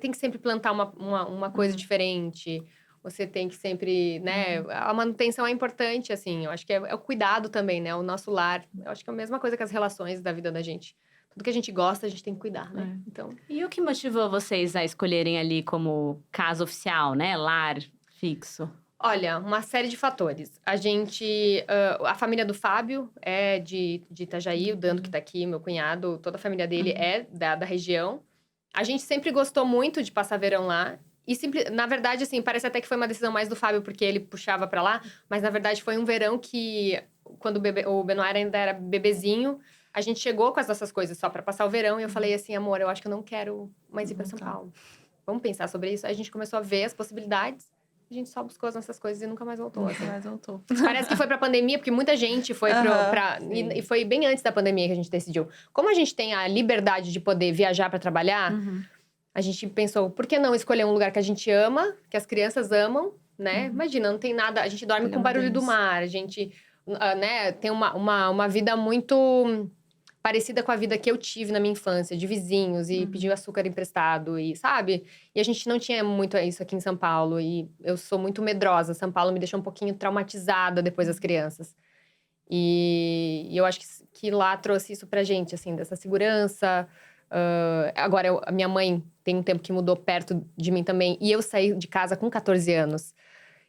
tem que sempre plantar uma coisa diferente. Você tem que sempre, né… A manutenção é importante, assim. Eu acho que é o cuidado também, né? O nosso lar. Eu acho que é a mesma coisa que as relações da vida da gente. Tudo que a gente gosta, a gente tem que cuidar, né? Então… E o que motivou vocês a escolherem ali como casa oficial, né? Lar fixo? Olha, uma série de fatores. A família do Fábio é de Itajaí, o Dando que tá aqui, meu cunhado, toda a família dele é da região. A gente sempre gostou muito de passar verão lá. E, na verdade, assim, parece até que foi uma decisão mais do Fábio, porque ele puxava pra lá. Mas, na verdade, foi um verão que, quando o Benoit ainda era bebezinho, a gente chegou com as nossas coisas só pra passar o verão. E eu falei assim, amor, eu acho que eu não quero mais ir pra São Paulo. Vamos pensar sobre isso? Aí a gente começou a ver as possibilidades. A gente só buscou as nossas coisas e nunca mais voltou. Nunca mais voltou. Parece que foi pra pandemia, porque muita gente foi e foi bem antes da pandemia que a gente decidiu. Como a gente tem a liberdade de poder viajar pra trabalhar, a gente pensou, por que não escolher um lugar que a gente ama, que as crianças amam, né? Imagina, não tem nada… A gente dorme com o barulho do mar, a gente, né, tem uma vida muito… parecida com a vida que eu tive na minha infância, de vizinhos, e pedir açúcar emprestado, e sabe? E a gente não tinha muito isso aqui em São Paulo, e eu sou muito medrosa. São Paulo me deixou um pouquinho traumatizada depois das crianças. E eu acho que lá trouxe isso pra gente, assim, dessa segurança. Agora, a minha mãe tem um tempo que mudou perto de mim também, e eu saí de casa com 14 anos.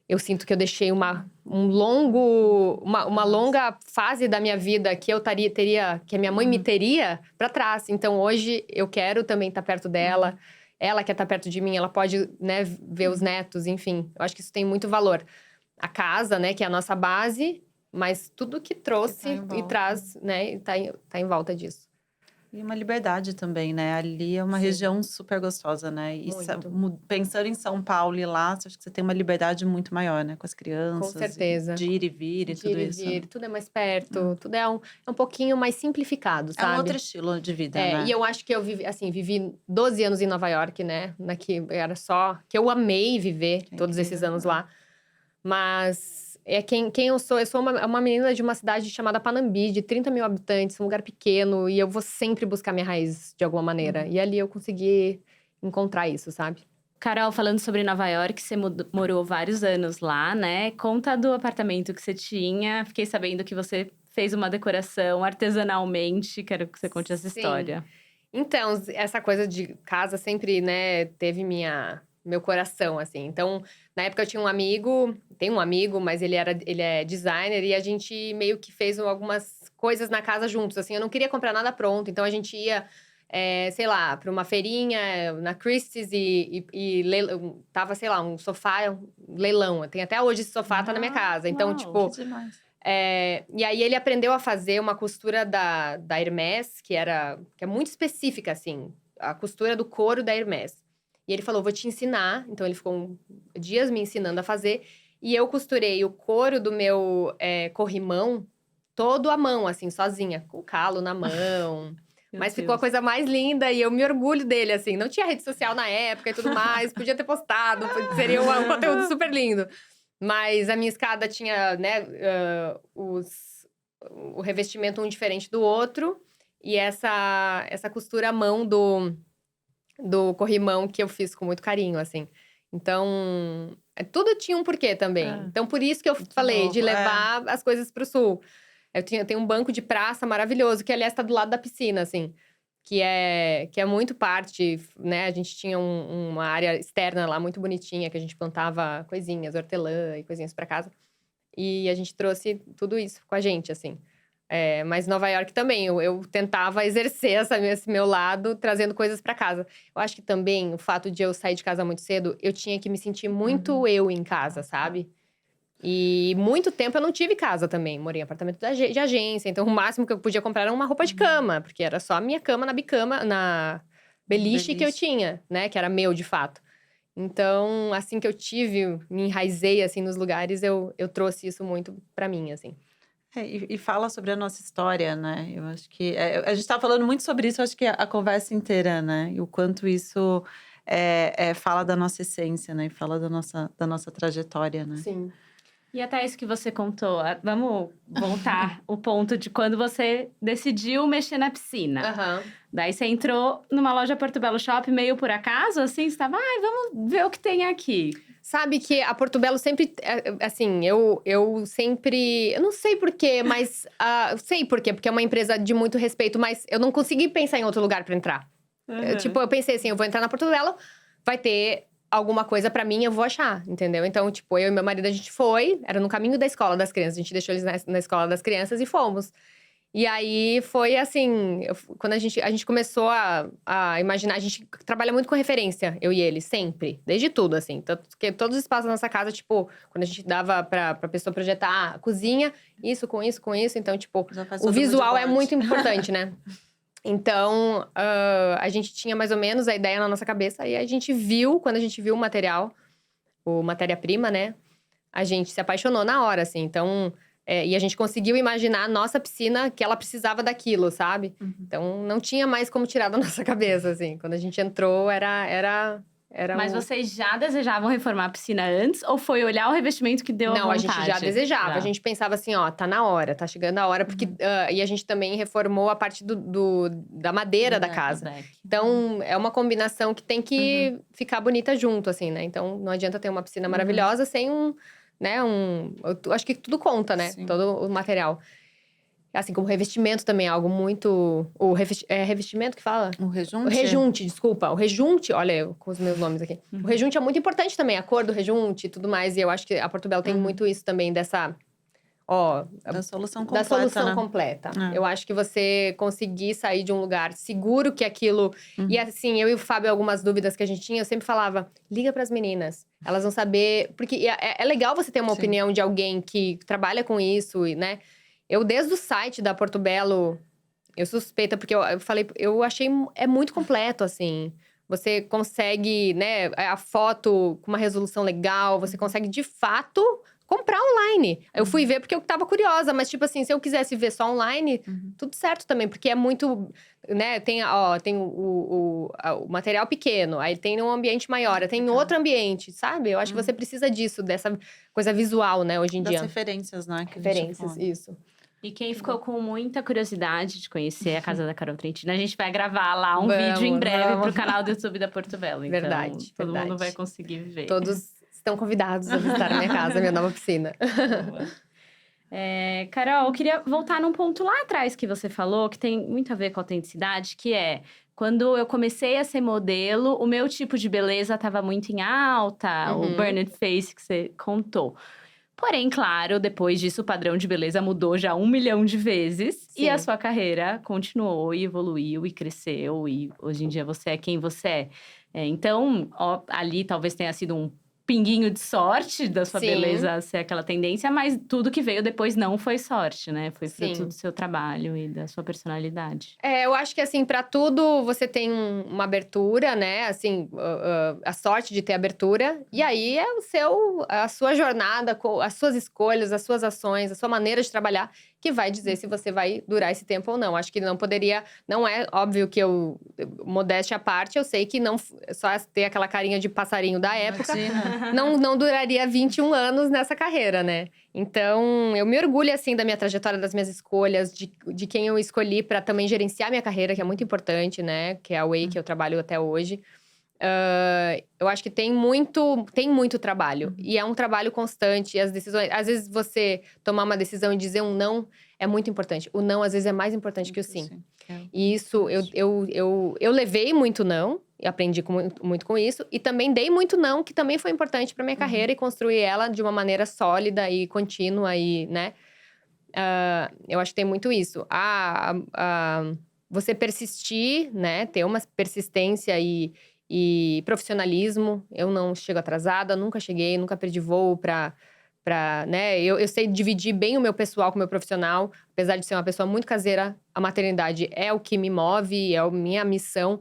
Eu sinto que eu deixei uma longa fase da minha vida que eu teria, que a minha mãe me teria pra trás. Então, hoje, eu quero também estar perto dela. Ela quer estar perto de mim, ela pode, né, ver os netos, enfim. Eu acho que isso tem muito valor. A casa, né, que é a nossa base, mas tudo que trouxe e traz, né, tá em volta disso. E uma liberdade também, né? Ali é uma região super gostosa, né? E pensando em São Paulo e lá, acho que você tem uma liberdade muito maior, né? Com as crianças. Com certeza. De ir e vir e tudo isso. Tudo é mais perto, tudo é um pouquinho mais simplificado, sabe? É um outro estilo de vida, né? E eu acho que eu vivi 12 anos em Nova York, né? Era só que eu amei viver todos esses anos lá. Mas quem eu sou uma menina de uma cidade chamada Panambi, de 30 mil habitantes, um lugar pequeno, e eu vou sempre buscar minha raiz de alguma maneira. E ali eu consegui encontrar isso, sabe? Carol, falando sobre Nova York, você morou vários anos lá, né? Conta do apartamento que você tinha. Fiquei sabendo que você fez uma decoração artesanalmente. Quero que você conte essa história. Então, essa coisa de casa sempre, né, teve meu coração, assim. Então, na época eu tinha tenho um amigo, mas ele é designer, e a gente meio que fez algumas coisas na casa juntos, assim. Eu não queria comprar nada pronto, então a gente ia, sei lá, pra uma feirinha na Christie's tava, sei lá, um sofá, um leilão. Tem até hoje esse sofá, tá na minha casa. Então, tipo… Que demais. E aí ele aprendeu a fazer uma costura da Hermès, que é muito específica, assim. A costura do couro da Hermès. E ele falou, vou te ensinar. Então, ele ficou dias me ensinando a fazer. E eu costurei o couro do meu corrimão todo à mão, assim, sozinha. Com calo na mão. Mas ficou a coisa mais linda e eu me orgulho dele, assim. Não tinha rede social na época e tudo mais. Podia ter postado, seria um conteúdo super lindo. Mas a minha escada tinha, né, o revestimento um diferente do outro. E essa costura à mão do corrimão que eu fiz com muito carinho, assim. Então, tudo tinha um porquê também. Então, por isso que eu falei de levar as coisas pro sul. Eu tenho um banco de praça maravilhoso, que aliás tá do lado da piscina, assim. Que é muito parte, né? A gente tinha uma área externa lá muito bonitinha, que a gente plantava coisinhas, hortelã e coisinhas pra casa. E a gente trouxe tudo isso com a gente, assim. Mas Nova York também, eu tentava exercer esse meu lado, trazendo coisas pra casa. Eu acho que também, o fato de eu sair de casa muito cedo, eu tinha que me sentir muito eu em casa, sabe? E muito tempo eu não tive casa também. Morei em apartamento de agência. Então, o máximo que eu podia comprar era uma roupa de cama. Porque era só a minha cama na beliche que eu tinha, né? Que era meu, de fato. Então, assim que eu me enraizei, assim, nos lugares, eu trouxe isso muito pra mim, assim. E fala sobre a nossa história, né? Eu acho que… a gente tá falando muito sobre isso, eu acho que a conversa inteira, né? E o quanto isso fala da nossa essência, né? E fala da nossa trajetória, né? Sim. E até isso que você contou, vamos voltar o ponto de quando você decidiu mexer na piscina. Daí você entrou numa loja Porto Belo Shop meio por acaso, assim? Você tava, vamos ver o que tem aqui. Sabe que a Porto Belo sempre, assim, eu sempre… Eu não sei porquê, mas… sei porquê, porque é uma empresa de muito respeito. Mas eu não consegui pensar em outro lugar pra entrar. Eu pensei assim, eu vou entrar na Porto Belo, vai ter… alguma coisa pra mim, eu vou achar, entendeu? Então, tipo, eu e meu marido, a gente era no caminho da escola das crianças. A gente deixou eles na escola das crianças e fomos. E aí, foi assim… quando a gente começou a imaginar… A gente trabalha muito com referência, eu e ele, sempre. Desde tudo, assim. Tanto que todos os espaços da nossa casa, tipo… Quando a gente dava pra pessoa projetar a cozinha… Isso, com isso, com isso. Então, tipo… O visual é muito importante, né? Então, a gente tinha mais ou menos a ideia na nossa cabeça. E a gente viu, quando a gente viu o material, matéria-prima, né? A gente se apaixonou na hora, assim. Então, e a gente conseguiu imaginar a nossa piscina, que ela precisava daquilo, sabe? Então, não tinha mais como tirar da nossa cabeça, assim. Quando a gente entrou, era Mas vocês já desejavam reformar a piscina antes? Ou foi olhar o revestimento que deu a Não, a vontade? gente já desejava. Já. A gente pensava assim, ó, tá na hora, tá chegando a hora. Porque, e a gente também reformou a parte da madeira da casa. Então, é uma combinação que tem que ficar bonita junto, assim, né? Então, não adianta ter uma piscina maravilhosa sem eu acho que tudo conta, né? Sim. Todo o material. Assim como o revestimento também é algo muito… É revestimento que fala? O rejunte? O rejunte, desculpa. O rejunte, olha eu com os meus nomes aqui. O rejunte é muito importante também, a cor do rejunte e tudo mais. E eu acho que a Portobello tem muito isso também, dessa… Da solução completa, da solução né? completa. Eu acho que você conseguir sair de um lugar seguro que aquilo… E assim, eu e o Fábio, algumas dúvidas que a gente tinha, eu sempre falava, liga pras meninas. Elas vão saber… Porque é legal você ter uma opinião de alguém que trabalha com isso, né? Eu, desde o site da Portobello, eu suspeita, porque eu falei… Eu achei… É muito completo, assim. Você consegue, né? A foto com uma resolução legal. Você consegue, de fato… comprar online. Eu fui ver porque eu tava curiosa, mas tipo assim, se eu quisesse ver só online, tudo certo também, porque é muito, né, tem o material pequeno, aí tem um ambiente maior, tem outro ambiente, sabe? Eu acho que você precisa disso, dessa coisa visual, né, hoje em Das dia. referências, né? Que a gente Referências, põe. isso. E quem ficou com muita curiosidade de conhecer a casa da Carol Trentina, a gente vai gravar lá um Vamos, vídeo em breve vamos. pro canal do YouTube da Portobello. Então, Verdade, todo mundo verdade. vai conseguir ver. Todos estão convidados a visitar a minha casa, a minha nova piscina. Carol, eu queria voltar num ponto lá atrás que você falou, que tem muito a ver com a autenticidade, que é… Quando eu comecei a ser modelo, o meu tipo de beleza estava muito em alta, o burned face que você contou. Porém, claro, depois disso, o padrão de beleza mudou já 1 milhão de vezes. Sim. E a sua carreira continuou e evoluiu e cresceu. E hoje em dia você é quem você é. Então, ali talvez tenha sido um pinguinho de sorte da sua Sim. beleza ser aquela tendência. Mas tudo que veio depois não foi sorte, né? Foi fruto Sim. do seu trabalho e da sua personalidade. Eu acho que, assim, pra tudo você tem uma abertura, né? Assim, a sorte de ter abertura. E aí é a sua jornada, as suas escolhas, as suas ações, a sua maneira de trabalhar que vai dizer se você vai durar esse tempo ou não. Acho que não é óbvio que modéstia à parte, eu sei que não só ter aquela carinha de passarinho da época, não duraria 21 anos nessa carreira, né? Então, eu me orgulho, assim, da minha trajetória, das minhas escolhas, de quem eu escolhi para também gerenciar minha carreira, que é muito importante, né? Que é a Way, que eu trabalho até hoje. Eu acho que tem muito trabalho. E é um trabalho constante. E as decisões… Às vezes, você tomar uma decisão e dizer um não é muito importante. O não, às vezes, é mais importante que o sim. E isso, eu levei muito não. E aprendi muito com isso. E também dei muito não, que também foi importante pra minha carreira. E construir ela de uma maneira sólida e contínua, e, né? Eu acho que tem muito isso. Você persistir, né? Ter uma persistência e profissionalismo. Eu não chego atrasada, nunca cheguei, nunca perdi voo né? Eu sei dividir bem o meu pessoal com o meu profissional. Apesar de ser uma pessoa muito caseira, a maternidade é o que me move, é a minha missão.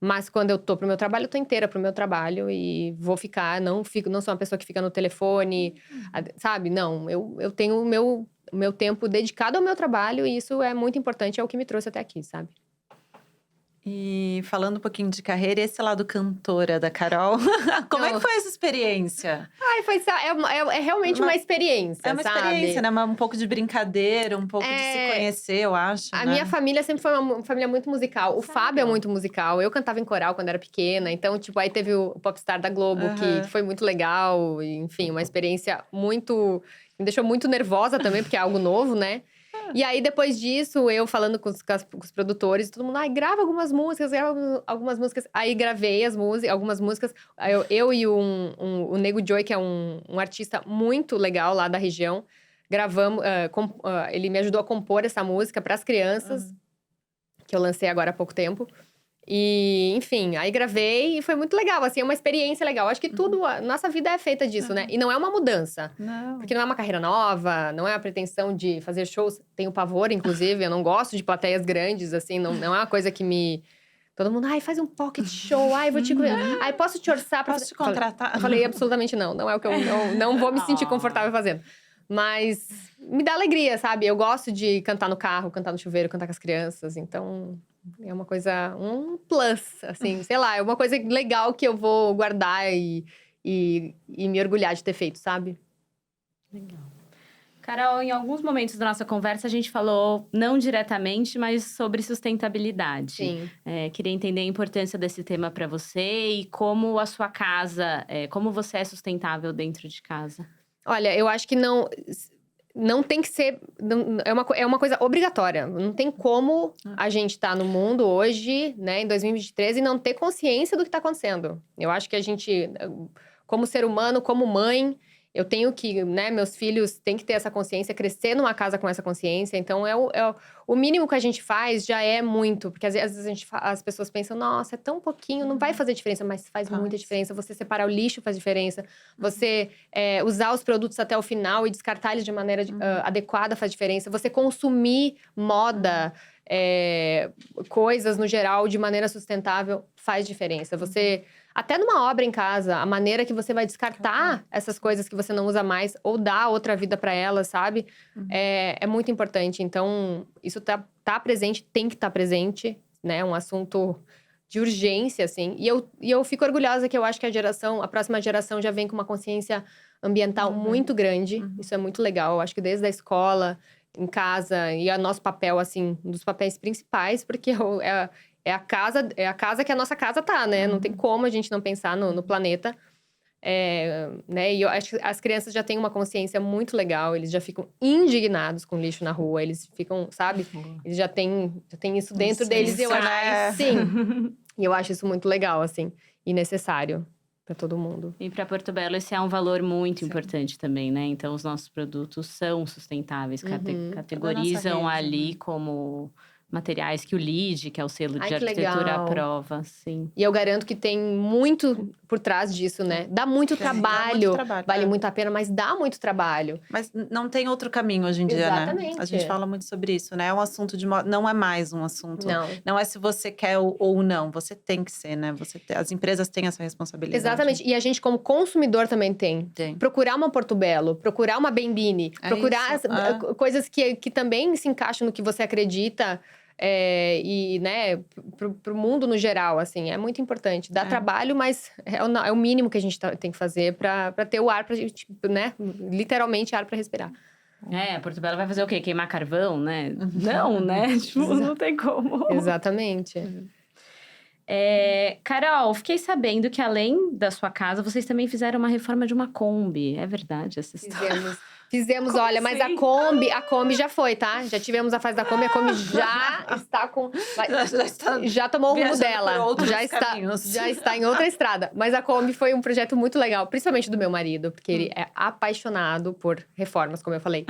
Mas quando eu tô pro meu trabalho, eu tô inteira pro meu trabalho e vou ficar, não sou uma pessoa que fica no telefone, sabe? Não, eu tenho o meu tempo dedicado ao meu trabalho e isso é muito importante, é o que me trouxe até aqui, sabe? E falando um pouquinho de carreira, esse lado cantora da Carol, como é que foi essa experiência? É realmente uma experiência, É uma sabe? experiência, né? Um pouco de brincadeira, um pouco de se conhecer, eu acho, A né? minha família sempre foi uma família muito musical. O Fábio é muito musical. Eu cantava em coral quando era pequena. Então, tipo, aí teve o Popstar da Globo, que foi muito legal. Enfim, uma experiência muito… Me deixou muito nervosa também, porque é algo novo, né? E aí, depois disso, eu falando com os produtores, todo mundo… grava algumas músicas, grava algumas músicas. Aí, gravei algumas músicas. Aí, eu e o Nego Joy, que é um artista muito legal lá da região. Gravamos… ele me ajudou a compor essa música para as crianças. Que eu lancei agora há pouco tempo. E, enfim, aí gravei e foi muito legal, assim, é uma experiência legal. Acho que tudo, nossa vida é feita disso, né? E não é uma mudança. Não. Porque não é uma carreira nova, não é a pretensão de fazer shows. Tenho pavor, inclusive, eu não gosto de plateias grandes, assim, não é uma coisa que me… Todo mundo, faz um pocket show, vou te… posso te orçar pra… Posso te contratar? Eu falei, absolutamente não é o que eu não vou me sentir confortável fazendo. Mas me dá alegria, sabe? Eu gosto de cantar no carro, cantar no chuveiro, cantar com as crianças, então… É uma coisa, um plus, assim, sei lá, é uma coisa legal que eu vou guardar e me orgulhar de ter feito, sabe? Legal. Carol, em alguns momentos da nossa conversa, a gente falou, não diretamente, mas sobre sustentabilidade. Sim. Queria entender a importância desse tema para você e como a sua casa, como você é sustentável dentro de casa. Olha, eu acho que não tem que ser… é uma coisa obrigatória. Não tem como a gente estar no mundo hoje, né, em 2023, e não ter consciência do que está acontecendo. Eu acho que a gente, como ser humano, como mãe… Eu tenho que, né, meus filhos têm que ter essa consciência, crescer numa casa com essa consciência. Então, o mínimo que a gente faz já é muito. Porque às vezes as pessoas pensam, nossa, é tão pouquinho, não vai fazer diferença. Mas faz muita diferença. Você separar o lixo faz diferença. Você usar os produtos até o final e descartar eles de maneira adequada faz diferença. Você consumir moda, coisas no geral, de maneira sustentável, faz diferença. Você… Até numa obra em casa, a maneira que você vai descartar essas coisas que você não usa mais ou dar outra vida para elas, sabe? É muito importante. Então, isso tá presente, tem que estar presente, né? É um assunto de urgência, assim. E eu fico orgulhosa que eu acho que a próxima geração já vem com uma consciência ambiental muito grande. Isso é muito legal. Eu acho que desde a escola, em casa, e o nosso papel, assim, um dos papéis principais, porque é a casa que a nossa casa tá, né? Não tem como a gente não pensar no planeta. Né? E eu acho que as crianças já têm uma consciência muito legal. Eles já ficam indignados com lixo na rua. Eles ficam, sabe? Eles já têm isso dentro deles. E eu acho, sim. E eu acho isso muito legal, assim. E necessário para todo mundo. E para Porto Belo, esse é um valor muito importante também, né? Então, os nossos produtos são sustentáveis. Categorizam ali como… materiais que o LEED, que é o selo de arquitetura, aprova, sim. E eu garanto que tem muito por trás disso, né? Dá muito trabalho, vale muito a pena, mas dá muito trabalho. Mas não tem outro caminho hoje em dia, Exatamente. né? A gente fala muito sobre isso, né? É um assunto não é mais um assunto. Não é se você quer ou não, você tem que ser, né? As empresas têm essa responsabilidade. Exatamente, e a gente como consumidor também tem. Procurar uma Porto Belo, procurar uma Bembini, procurar coisas que também se encaixam no que você acredita. E, né, pro mundo no geral, assim, é muito importante. Dá trabalho, mas é o mínimo que a gente tem que fazer pra ter o ar pra gente, né, literalmente ar pra respirar. Porto Belo vai fazer o quê? Queimar carvão, né? Não, né? Tipo, não tem como. Exatamente. Carol, fiquei sabendo que além da sua casa, vocês também fizeram uma reforma de uma Kombi. É verdade essa história? Fizemos, olha, mas a Kombi já foi, tá? Já tivemos a fase da Kombi, a Kombi já está com… Já tomou o rumo dela. Já está em outra estrada. Mas a Kombi foi um projeto muito legal, principalmente do meu marido, porque ele é apaixonado por reformas, como eu falei.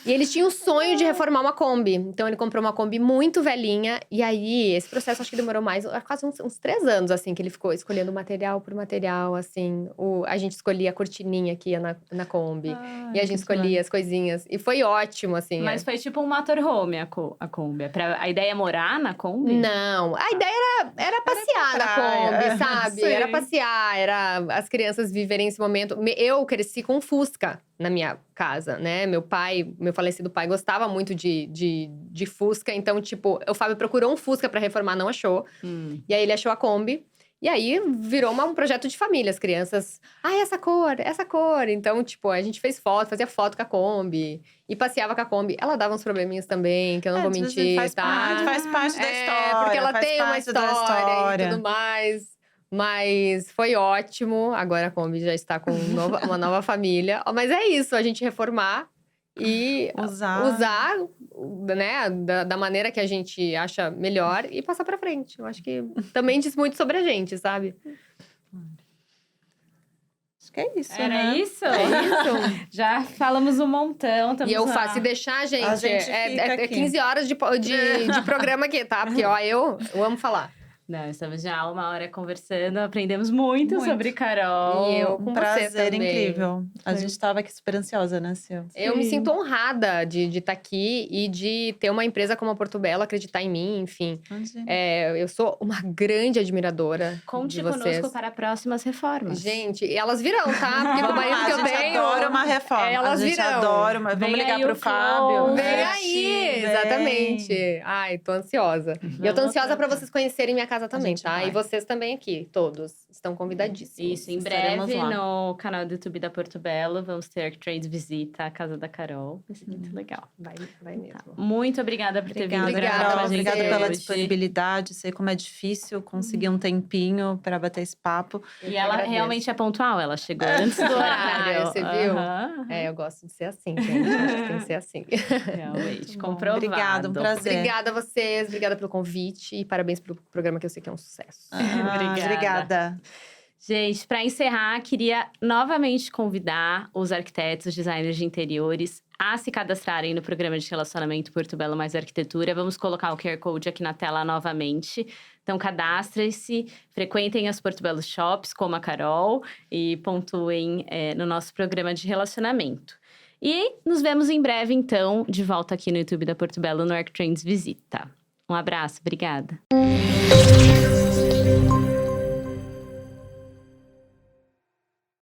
E ele tinha um sonho de reformar uma Kombi. Então, ele comprou uma Kombi muito velhinha. E aí, esse processo acho que demorou quase uns 3 anos, assim, que ele ficou escolhendo material por material, assim. A gente escolhia a cortininha que ia na Kombi. E a gente escolhia as coisinhas. E foi ótimo, assim. Mas foi tipo um motorhome a Kombi. A ideia é morar na Kombi? Não. A ideia era passear na Kombi, sabe? Sim. Era passear, era as crianças viverem esse momento. Eu cresci com Fusca na minha casa, né? Meu falecido pai, gostava muito de Fusca. Então, tipo, o Fábio procurou um Fusca pra reformar, não achou. E aí, ele achou a Kombi. E aí, virou um projeto de família. As crianças… essa cor. Então, tipo, a gente fazia foto com a Kombi. E passeava com a Kombi. Ela dava uns probleminha também, que eu não vou mentir, faz parte da história. Porque ela tem uma história e tudo mais. Mas foi ótimo. Agora a Kombi já está com uma nova família. Mas é isso, a gente reformar e usar, né, da maneira que a gente acha melhor e passar pra frente. Eu acho que também diz muito sobre a gente, sabe? Acho que é isso, Era isso? É isso. Já falamos um montão. E eu faço, se deixar, gente, fica aqui. 15 horas de programa aqui, tá? Porque, ó, eu amo falar. Não, estamos já há 1 hora conversando, aprendemos muito Muito. sobre Carol. E eu com Um você prazer também. incrível. A gente tava aqui super ansiosa, né, Sil? Eu me Sim. sinto honrada de estar aqui e de ter uma empresa como a Porto Belo acreditar em mim, enfim. Imagina. Eu sou uma grande admiradora Conte de vocês. conosco para próximas reformas. Gente, e elas virão, tá? Porque com o marido que A eu gente tenho… adora uma reforma. elas a gente virão. adora uma… Vamos Vem ligar aí pro o Fábio. close. Vem É, aí, vem. exatamente. Ai, tô ansiosa. E eu tô Vamos ansiosa pra pra- vocês conhecerem minha casa também, gente tá? vai. E vocês também aqui, todos. Estão convidadíssimos. Isso, em Estaremos breve lá. no canal do YouTube da Porto Belo, vamos ter ArcTrades visita à casa da Carol. Vai ser Uhum. muito legal. Vai mesmo. Muito obrigada por ter vindo Obrigada, Obrigada gravar a com a vocês. gente Obrigada pela hoje. disponibilidade. Sei como é difícil conseguir um tempinho para bater esse papo. E ela realmente é pontual, ela chegou antes do horário. Você viu? Aham. Eu gosto de ser assim, gente. Acho que tem que ser assim. Realmente, Muito bom. comprovado. Obrigada, um prazer. Obrigada a vocês, obrigada pelo convite e parabéns pelo programa que eu sei que é um sucesso. Obrigada. Gente, para encerrar, queria novamente convidar os arquitetos, os designers de interiores a se cadastrarem no programa de relacionamento Porto Belo Mais Arquitetura. Vamos colocar o QR Code aqui na tela novamente. Então, cadastrem-se, frequentem as Porto Belo Shops, como a Carol, e pontuem no nosso programa de relacionamento. E nos vemos em breve, então, de volta aqui no YouTube da Porto Belo, no ArcTrades Visita. Um abraço, obrigada.